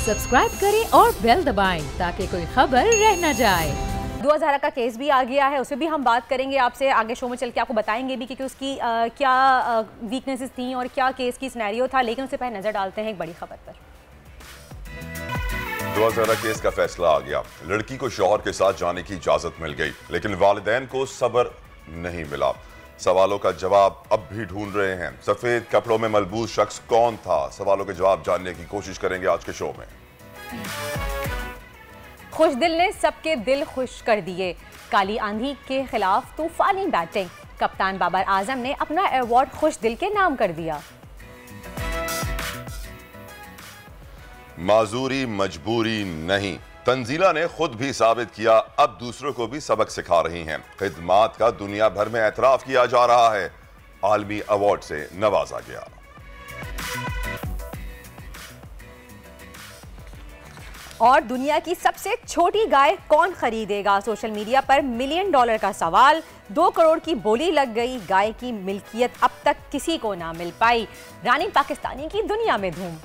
Subscribe करें और bell दबाएं ताकि कोई खबर रह न जाए। दुआ ज़हरा का केस भी आ गया है, उसे भी हम बात करेंगे आपसे आगे शो में चल के, आपको बताएंगे भी कि उसकी क्या वीकनेसेस थी और क्या केस की सिनेरियो था। लेकिन उससे पहले नजर डालते हैं एक बड़ी खबर पर। दुआ ज़हरा केस का फैसला आ गया। लड़की को शौहर के साथ जाने की इजाजत मिल गई, लेकिन वालिदैन को सब्र नहीं मिला। सवालों का जवाब अब भी ढूंढ रहे हैं। सफेद कपड़ों में मलबूस शख्स कौन था? सवालों के जवाब जानने की कोशिश करेंगे आज के शो में। खुशदिल ने सबके दिल खुश कर दिए। काली आंधी के खिलाफ तूफानी बैटिंग। कप्तान बाबर आजम ने अपना अवार्ड खुशदिल के नाम कर दिया। माजूरी मजबूरी नहीं, तंजीला ने खुद भी साबित किया, अब दूसरों को भी सबक सिखा रही हैं। खिदमात का दुनिया भर में एतराफ किया जा रहा है। आलमी अवार्ड से नवाजा गया। और दुनिया की सबसे छोटी गाय कौन खरीदेगा? सोशल मीडिया पर $1 मिलियन का सवाल। 2 करोड़ की बोली लग गई। गाय की मिल्कियत अब तक किसी को ना मिल पाई। रानी पाकिस्तानी की दुनिया में धूम।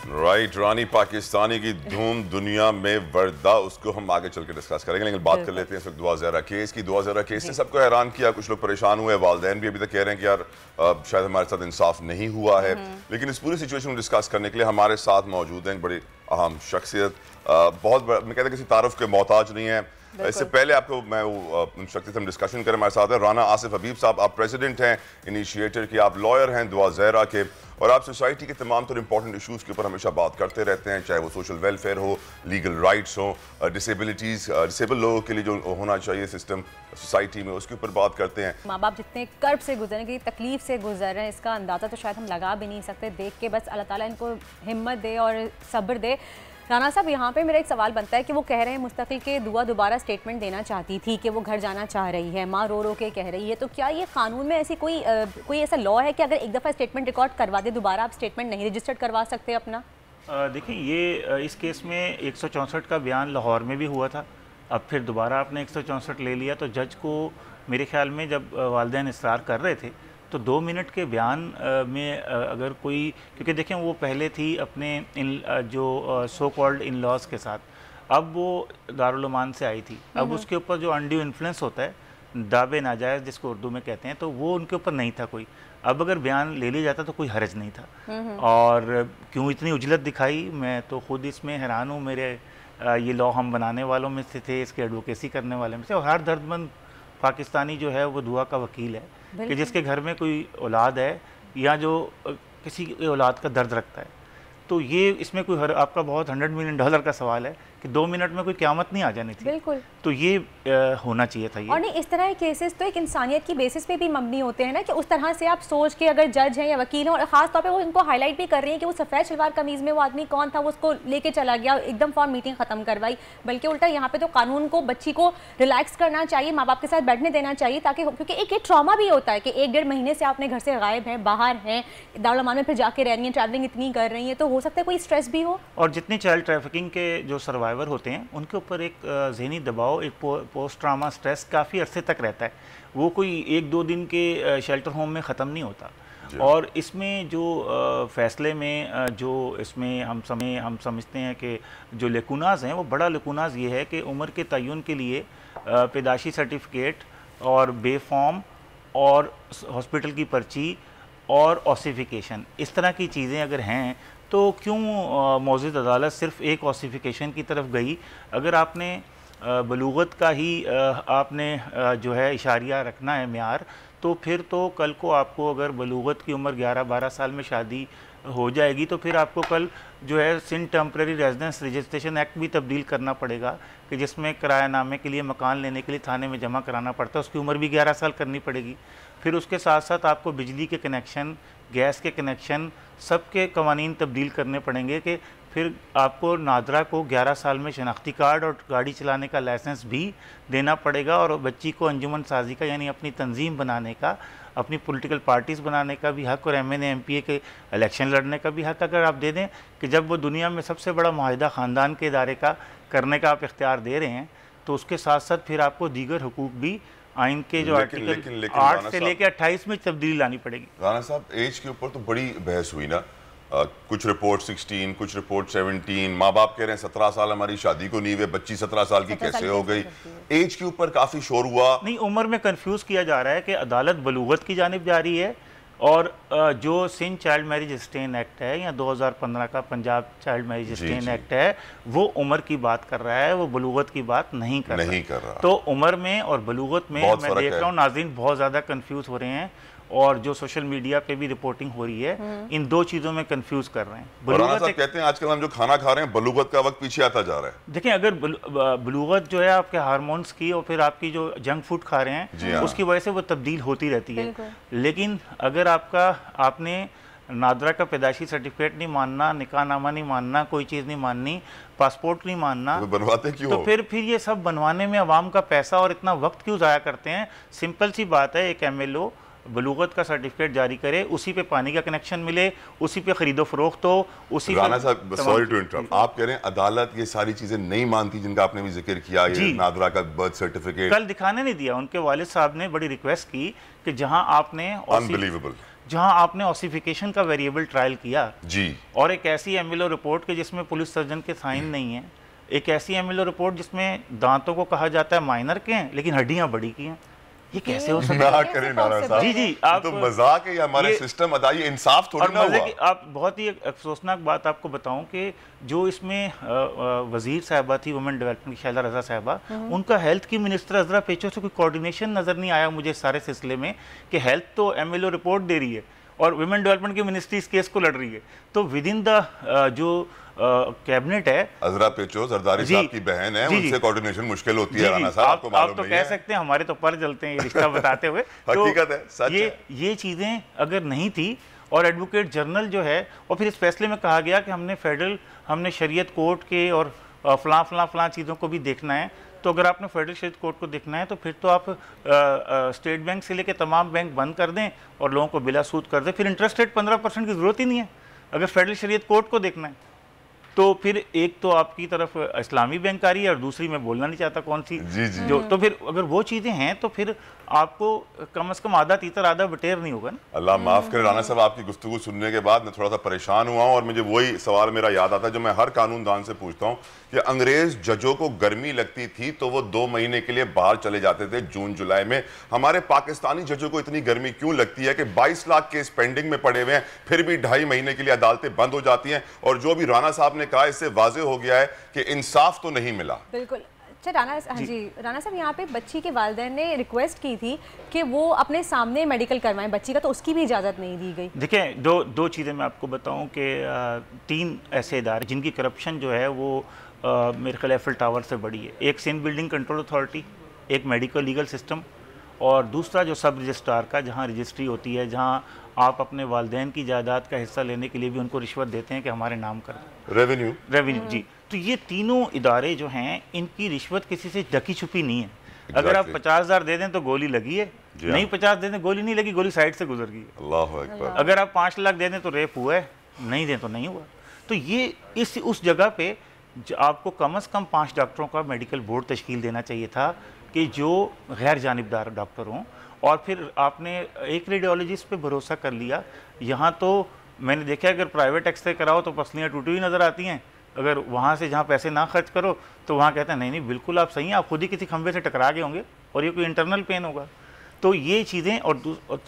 राइट, रानी पाकिस्तानी की धूम दुनिया में वर्दा, उसको हम आगे चल के डिस्कस करेंगे। लेकिन बात कर लेते हैं इस वक्त दुआ ज़हरा केस की। दुआ ज़हरा केस ने सबको हैरान किया, कुछ लोग परेशान हुए। वालिदैन भी अभी तक कह रहे हैं कि यार शायद हमारे साथ इंसाफ नहीं हुआ है। लेकिन इस पूरी सिचुएशन को डिस्कस करने के लिए हमारे साथ मौजूद हैं एक बड़ी अहम शख्सियत, बहुत मैं कहता किसी तारुफ के मोहताज नहीं है। इससे पहले आपको मैं शख्सियत हम डिस्कशन करें, हमारे साथ है राना आसिफ हबीब साहब। आप प्रेसिडेंट हैं इनिशिएटर की, आप लॉयर हैं दुआ ज़हरा के, और आप सोसाइटी के तमाम तरह इंपॉर्टेंट इशूज़ के ऊपर हमेशा बात करते रहते हैं, चाहे वो सोशल वेलफेयर हो, लीगल राइट्स हो, डिसेबल लोगों के लिए जो होना चाहिए सिस्टम सोसाइटी में, उसके ऊपर बात करते हैं। माँ बाप जितने कर्ब से गुजरे, की तकलीफ से गुजर रहे हैं, इसका अंदाज़ा तो शायद हम लगा भी नहीं सकते। देख के बस अल्लाह ताला इनको हिम्मत दे और सब्र दे। राना साहब, यहाँ पे मेरा एक सवाल बनता है कि वो कह रहे हैं मुस्तकिल के दुआ दोबारा स्टेटमेंट देना चाहती थी कि वो घर जाना चाह रही है, माँ रो रो के कह रही है, तो क्या ये कानून में ऐसी कोई ऐसा लॉ है कि अगर एक दफ़ा स्टेटमेंट रिकॉर्ड करवा दे दोबारा आप स्टेटमेंट नहीं रजिस्टर्ड करवा सकते अपना? देखिए, ये इस केस में 164 का बयान लाहौर में भी हुआ था, अब फिर दोबारा आपने 164 ले लिया। तो जज को मेरे ख्याल में जब वालिदैन इसरार कर रहे थे तो 2 मिनट के बयान में अगर कोई, क्योंकि देखें वो पहले थी अपने जो सो कॉल्ड इन लॉज के साथ, अब वो दारुल अमान से आई थी। अब उसके ऊपर जो अनड्यू इन्फ्लुएंस होता है, दावे नाजायज़ जिसको उर्दू में कहते हैं, तो वो उनके ऊपर नहीं था कोई। अब अगर बयान ले लिया जाता तो कोई हर्ज नहीं था। और क्यों इतनी उजलत दिखाई, मैं तो खुद इसमें हैरान हूँ। मेरे ये लॉ हम बनाने वालों में से थे, इसके एडवोकेसी करने वाले में से, और हर दर्दमंद पाकिस्तानी जो है वो दुआ का वकील है कि जिसके घर में कोई औलाद है या जो किसी औलाद का दर्द रखता है। तो ये इसमें कोई आपका बहुत $100 मिलियन का सवाल है कि 2 मिनट में कोई क़यामत नहीं आ जानी थी। बिल्कुल, तो ये होना चाहिए था ये। और नहीं, इस तरह के केसेस तो एक इंसानियत की बेसिस पे भी मबनी होते हैं ना, कि उस तरह से आप सोच के अगर जज हैं या वकील हैं, और ख़ास तौर पे वो इनको हाईलाइट भी कर रही हैं कि वो सफ़ेद शलवार कमीज़ में वो आदमी कौन था, वो उसको लेके चला गया, एकदम फॉर्म मीटिंग ख़त्म करवाई। बल्कि उल्टा यहाँ पे तो कानून को, बच्ची को रिलैक्स करना चाहिए, माँ बाप के साथ बैठने देना चाहिए, ताकि, क्योंकि एक ट्रॉमा भी होता है कि 1-1.5 महीने से आपने घर से गायब हैं, बाहर हैं, दारुल अमान में फिर जाके रह रही हैं, ट्रैवलिंग इतनी कर रही हैं, तो हो सकता है कोई स्ट्रेस भी हो। और जितने चाइल्ड ट्रैफिकिंग के जो सर्वाइवर होते हैं उनके ऊपर एक ज़हनी दबाव, एक पोस्ट ट्रामा स्ट्रेस काफ़ी अरसे तक रहता है। वो कोई 1-2 दिन के शेल्टर होम में ख़त्म नहीं होता। और इसमें जो फ़ैसले में जो इसमें हम समझते हैं कि जो लेकुनाज हैं, वो बड़ा लेकुनाज ये है कि उम्र के तयन के लिए पैदाशी सर्टिफिकेट और बे फॉर्म और हॉस्पिटल की पर्ची और ऑसिफिकेशन, इस तरह की चीज़ें अगर हैं तो क्यों मौजूद अदालत सिर्फ एक ऑसिफिकेशन की तरफ गई? अगर आपने बलूगत का ही आपने जो है इशारिया रखना है म्यार, तो फिर तो कल को आपको अगर बलूगत की उम्र 11-12 साल में शादी हो जाएगी तो फिर आपको कल जो है Sindh temporary residence registration act भी तब्दील करना पड़ेगा, कि जिसमें किरायानामे के लिए मकान लेने के लिए थाने में जमा कराना पड़ता है, उसकी उम्र भी 11 साल करनी पड़ेगी। फिर उसके साथ साथ आपको बिजली के कनेक्शन, गैस के कनेक्शन, सबके कवानीन तब्दील करने पड़ेंगे, कि फिर आपको नादरा को 11 साल में शनाख्ती कार्ड और गाड़ी चलाने का लाइसेंस भी देना पड़ेगा, और बच्ची को अंजुमन साजी का यानी अपनी तंजीम बनाने का, अपनी पॉलिटिकल पार्टीज़ बनाने का भी हक, और MNA MPA के इलेक्शन लड़ने का भी हक अगर आप दे दें, कि जब वो दुनिया में सबसे बड़ा मुआहिदा ख़ानदान के इदारे का करने का आप इख्तियार दे रहे हैं, तो उसके साथ साथ फिर आपको दीगर हुकूक भी आइन के जो आर्टिकल 8 से लेकर 28 में तब्दीली लानी पड़ेगी। राना साहब, एज के ऊपर तो बड़ी बहस हुई ना, कुछ रिपोर्ट 16, कुछ रिपोर्ट 17, माँ बाप कह रहे हैं 17 साल हमारी शादी को नहीं हुए, बच्ची 17 साल की कैसे हो गई। एज के ऊपर काफी शोर हुआ। नहीं, उम्र में कंफ्यूज किया जा रहा है कि अदालत बलूगत की जानिब जा रही है और जो Sindh child marriage restraint act है या 2015 का Punjab child marriage restraint act है वो उम्र की बात कर रहा है, वो बलूगत की बात नहीं कर रहा। तो उम्र में और बलूगत में मैं देख रहा हूँ नाज़रीन बहुत ज़्यादा कंफ्यूज हो रहे हैं और जो सोशल मीडिया पे भी रिपोर्टिंग हो रही है इन दो चीजों में कंफ्यूज कर रहे हैं। राना साहब कहते हैं आजकल हम जो खाना खा रहे हैं बलूगत का वक्त पीछे आता जा रहा है। देखिए, अगर बलूगत जो है आपके हार्मोन्स की और फिर आपकी जो जंक फूड खा रहे हैं उसकी वजह से वो तब्दील होती रहती है। लेकिन अगर आपने नादरा का पैदाइशी सर्टिफिकेट नहीं मानना, निकाहनामा नहीं मानना, कोई चीज़ नहीं माननी, पासपोर्ट नहीं मानना, तो बनवाते क्यों? तो फिर ये सब बनवाने में अवाम का पैसा और इतना वक्त क्यों ज़ाया करते हैं? सिंपल सी बात है, एक MLO बलूगत का सर्टिफिकेट जारी करे, उसी पे पानी का कनेक्शन मिले, उसी पे खरीदो फरोख्त हो, उसी। राना साहब सॉरी टू इंटरप्ट, आप कह रहे हैं अदालत ये सारी चीजें नहीं मानती जिनका आपने भी जिक्र किया, ये नादरा का बर्थ सर्टिफिकेट कल दिखाने नहीं दिया। उनके वालिद साहब ने बड़ी रिक्वेस्ट की कि जहां आपने ऑसिफिकेशन का वेरिएबल ट्रायल किया जी, और एक ऐसी MLO रिपोर्ट के जिसमें पुलिस सर्जन के साइन नहीं है, एक ऐसी MLO रिपोर्ट जिसमें दांतों को कहा जाता है माइनर के हैं लेकिन हड्डियां बड़ी की हैं, ये कैसे हो सकता है? जी आप तो मजाक है, हमारे सिस्टम अदाई इंसाफ थोड़ी ना हुआ। आप बहुत ही अफसोसनाक बात आपको बताऊं कि जो इसमें वजीर साहिबा थी वुमेन डेवलपमेंट की, शैला रजा साहिबा, उनका हेल्थ की मिनिस्टर अजरा पेचो से कोई कोऑर्डिनेशन नजर नहीं आया मुझे सारे सिलसिले में कि हेल्थ तो MLO रिपोर्ट दे रही है और वुमेन डेवलपमेंट की मिनिस्ट्री इस केस को लड़ रही है। तो विद इन द जो कैबिनेट है, अजरा पेचो जरदारी साहब की बहन है, उनसे कोऑर्डिनेशन मुश्किल होती है। राना साहब आपको मालूम नहीं है? आप तो कह सकते हैं, हमारे तो पर जलते हैं ये रिश्ता बताते हुए। हकीकत है, सच है। ये चीजें अगर नहीं थी और एडवोकेट जनरल जो है, और फिर इस फैसले में कहा गया कि हमने शरीयत कोर्ट के और फलां चीज़ों को भी देखना है। तो अगर आपने फेडरल शरीयत कोर्ट को देखना है तो फिर तो आप स्टेट बैंक से लेकर तमाम बैंक बंद कर दें और लोगों को बिला सूद कर दें, फिर इंटरेस्ट रेट 15% की ज़रूरत ही नहीं है। अगर फेडरल शरीयत कोर्ट को देखना है तो फिर एक तो आपकी तरफ इस्लामी बैंक आ रही है और दूसरी मैं बोलना नहीं चाहता कौन सी जी। जो, तो फिर अगर वो चीज़ें हैं तो फिर आपको कम से कम आधा तीतर आधा बटेर नहीं होगा ना। अल्लाह माफ़ करे राना साहब, आपकी गुफ्तगू सुनने के बाद मैं थोड़ा सा परेशान हुआ हूँ और मुझे वही सवाल मेरा याद आता है जो मैं हर कानूनदान से पूछता हूँ कि अंग्रेज जजों को गर्मी लगती थी तो वो 2 महीने के लिए बाहर चले जाते थे जून जुलाई में। हमारे पाकिस्तानी जजों को इतनी गर्मी क्यों लगती है कि 22 लाख केस पेंडिंग में पड़े हुए हैं, फिर भी 2.5 महीने के लिए अदालतें बंद हो जाती हैं। और जो भी राना साहब ने कहा इससे वाज़े हो गया है कि इंसाफ तो नहीं मिला। बिल्कुल। अच्छा राना साहब, यहाँ पे बच्ची के वालिदैन ने रिक्वेस्ट की थी कि वो अपने सामने मेडिकल करवाएं बच्ची का, तो उसकी भी इजाज़त नहीं दी गई। देखिए, दो चीज़ें मैं आपको बताऊं कि 3 ऐसे इदारे जिनकी करप्शन जो है वो मेरे ख्याल एफिल टावर से बड़ी है। एक सिंध बिल्डिंग कंट्रोल अथॉरिटी, एक मेडिकल लीगल सिस्टम, और दूसरा जो सब रजिस्ट्रार का, जहाँ रजिस्ट्री होती है, जहाँ आप अपने वालिदैन की जायदाद का हिस्सा लेने के लिए भी उनको रिश्वत देते हैं कि हमारे नाम कर रेवेन्यू जी। तो ये तीनों इदारे जो हैं इनकी रिश्वत किसी से ढकी छुपी नहीं है। अगर आप 50,000 दे दें तो गोली लगी है, नहीं 50 दे दें गोली नहीं लगी, गोली साइड से गुजर गई। अल्लाह अकबर। अगर आप 5 लाख दे दें तो रेप हुआ है, नहीं दें तो नहीं हुआ। तो ये उस जगह पे आपको कम से कम 5 डॉक्टरों का मेडिकल बोर्ड तश्कील देना चाहिए था कि जो गैर जानिबदार डॉक्टर हों। और फिर आपने एक रेडियोलॉजिस्ट पे भरोसा कर लिया। यहाँ तो मैंने देखा अगर प्राइवेट एक्सरे कराओ तो पसलियाँ टूटी हुई नज़र आती हैं, अगर वहाँ से जहाँ पैसे ना खर्च करो तो वहाँ कहते हैं नहीं बिल्कुल आप सही हैं, आप खुद ही किसी खंभे से टकरा गए होंगे और ये कोई इंटरनल पेन होगा। तो ये चीज़ें, और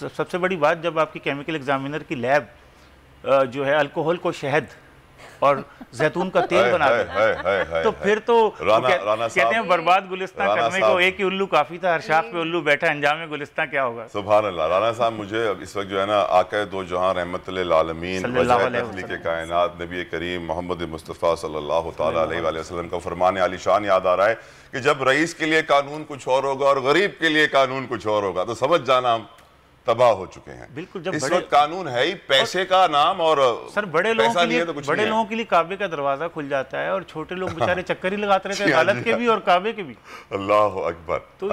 सबसे बड़ी बात, जब आपकी केमिकल एग्जामिनर की लैब जो है अल्कोहल को शहद और जैतून का तेल बना दे तो फिर तो कहते हैं बर्बाद गुलिस्तां करने को एक ही उल्लू काफी था, हर शाख पे उल्लू बैठा, अंजाम गुलिस्तां क्या होगा। सुभान अल्लाह। राना साहब, मुझे इस वक्त जो है ना आका दो जहां रहमतुल आलमीन वजह कायनात नबी करीम मोहम्मद मुस्तफ़ा सल्लल्लाहु तआला अलैहि वसल्लम का फरमान आलिशान याद आ रहा है कि जब रईस के लिए कानून कुछ और होगा और गरीब के लिए कानून कुछ और होगा तो समझ जाना हम तबाह हो चुके हैं। बिल्कुल। जब इस वक्त कानून है ही पैसे का नाम, और सर बड़े लोगों के लिए काबे का दरवाजा खुल जाता है और छोटे लोग बेचारे चक्कर ही लगाते रहते हैं, अदालत के भी और काबे के भी। अल्लाह अकबर। तो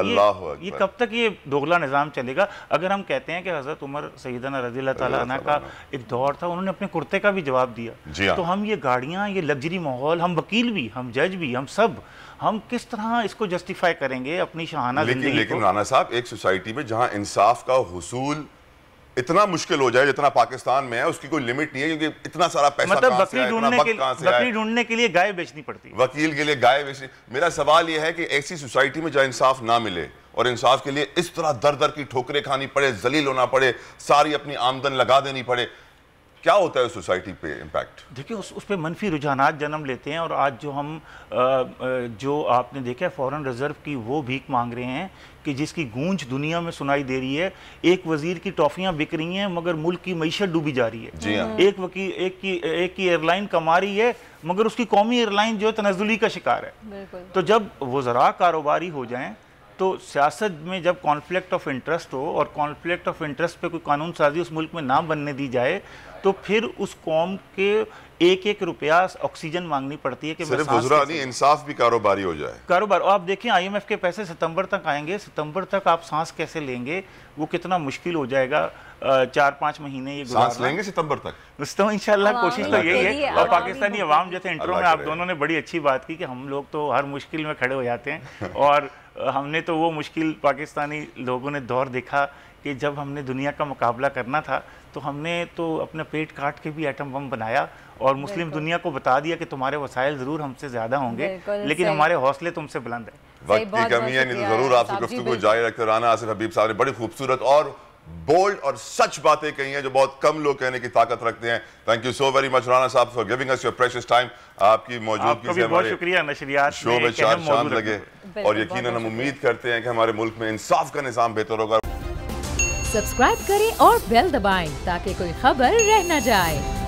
ये कब तक ये दोगला निज़ाम चलेगा? अगर हम कहते हैं कि हज़रत उमर सैयदना रज़ियल्लाहु ताला अन्हा का एक दौर था, उन्होंने अपने कुर्ते का भी जवाब दिया, तो हम ये गाड़ियाँ, ये लग्जरी माहौल, हम वकील भी, हम जज भी, हम किस तरह इसको जस्टिफाई करेंगे अपनी शहाना जिंदगी को? लेकिन राना साहब, एक सोसाइटी में जहां इंसाफ का हुसूल इतना मुश्किल हो जाए जितना पाकिस्तान में है, उसकी कोई लिमिट नहीं है, क्योंकि इतना सारा पैसा मतलब बकरी ढूंढने के लिए गाय बेचनी पड़ती है, वकील के लिए गाय बेचनी। मेरा सवाल यह है कि ऐसी सोसाइटी में जहाँ इंसाफ ना मिले और इंसाफ के लिए इस तरह दर दर की ठोकरें खानी पड़े, जलील होना पड़े, सारी अपनी आमदन लगा देनी पड़े, क्या होता है उस सोसाइटी पे इम्पैक्ट? देखिए उस पे मनफी रुझानात जन्म लेते हैं। और आज जो आपने देखा है फॉरेन रिजर्व की वो भीख मांग रहे हैं कि जिसकी गूंज दुनिया में सुनाई दे रही है। एक वजीर की टॉफियां बिक रही हैं मगर मुल्क की मईशत डूबी जा रही है। जी हाँ। एक की एयरलाइन कमा रही है मगर उसकी कौमी एयरलाइन जो है तनज़्ज़ुली का शिकार है। तो जब वज़रा कारोबारी हो जाएं तो सियासत में जब कॉन्फ्लिक्ट ऑफ इंटरेस्ट हो और कॉन्फ्लिक्ट ऑफ इंटरेस्ट पे कोई कानून साजी उस मुल्क में ना बनने दी जाए तो फिर उस कौम के एक एक रुपया ऑक्सीजन मांगनी पड़ती है कि सिर्फ वज़रा नहीं, इंसाफ भी कारोबारी हो जाए। कारोबार आप देखें IMF के पैसे सितंबर तक आएंगे, सितंबर तक आप सांस कैसे लेंगे, वो कितना मुश्किल हो जाएगा। 4-5 महीने ये सांस लेंगे सितंबर तक, तो इंशाल्लाह कोशिश तो यही है। और पाकिस्तानी अवाम जैसे इंट्रो में आप दोनों ने बड़ी अच्छी बात की कि हम लोग तो हर मुश्किल में खड़े हो जाते हैं और हमने तो वो मुश्किल पाकिस्तानी लोगों ने दौर देखा कि जब हमने दुनिया का मुकाबला करना था तो हमने तो अपना पेट काट के भी एटम बम बनाया और मुस्लिम दुनिया को बता दिया कि तुम्हारे वसाइल ज़रूर हमसे ज़्यादा होंगे लेकिन हमारे हौसले तुमसे बुलंद है। वक्त की कमी है, नहीं तो ज़रूर आपसे गुफ्तगू जारी रखते रहना। आसिफ हबीब साहब ने बड़ी खूबसूरत और बोल्ड और सच बातें कही हैं जो बहुत कम लोग कहने की ताकत रखते हैं। Thank you so very much Rana साहब for giving us your precious time. आपकी मौजूदगी से बहुत शुक्रिया नशरियात शो में चार चांद लगे और यकीनन हम उम्मीद करते हैं कि हमारे मुल्क में इंसाफ का निज़ाम बेहतर होगा। सब्सक्राइब करें और बेल दबाएं ताकि कोई खबर रह न जाए।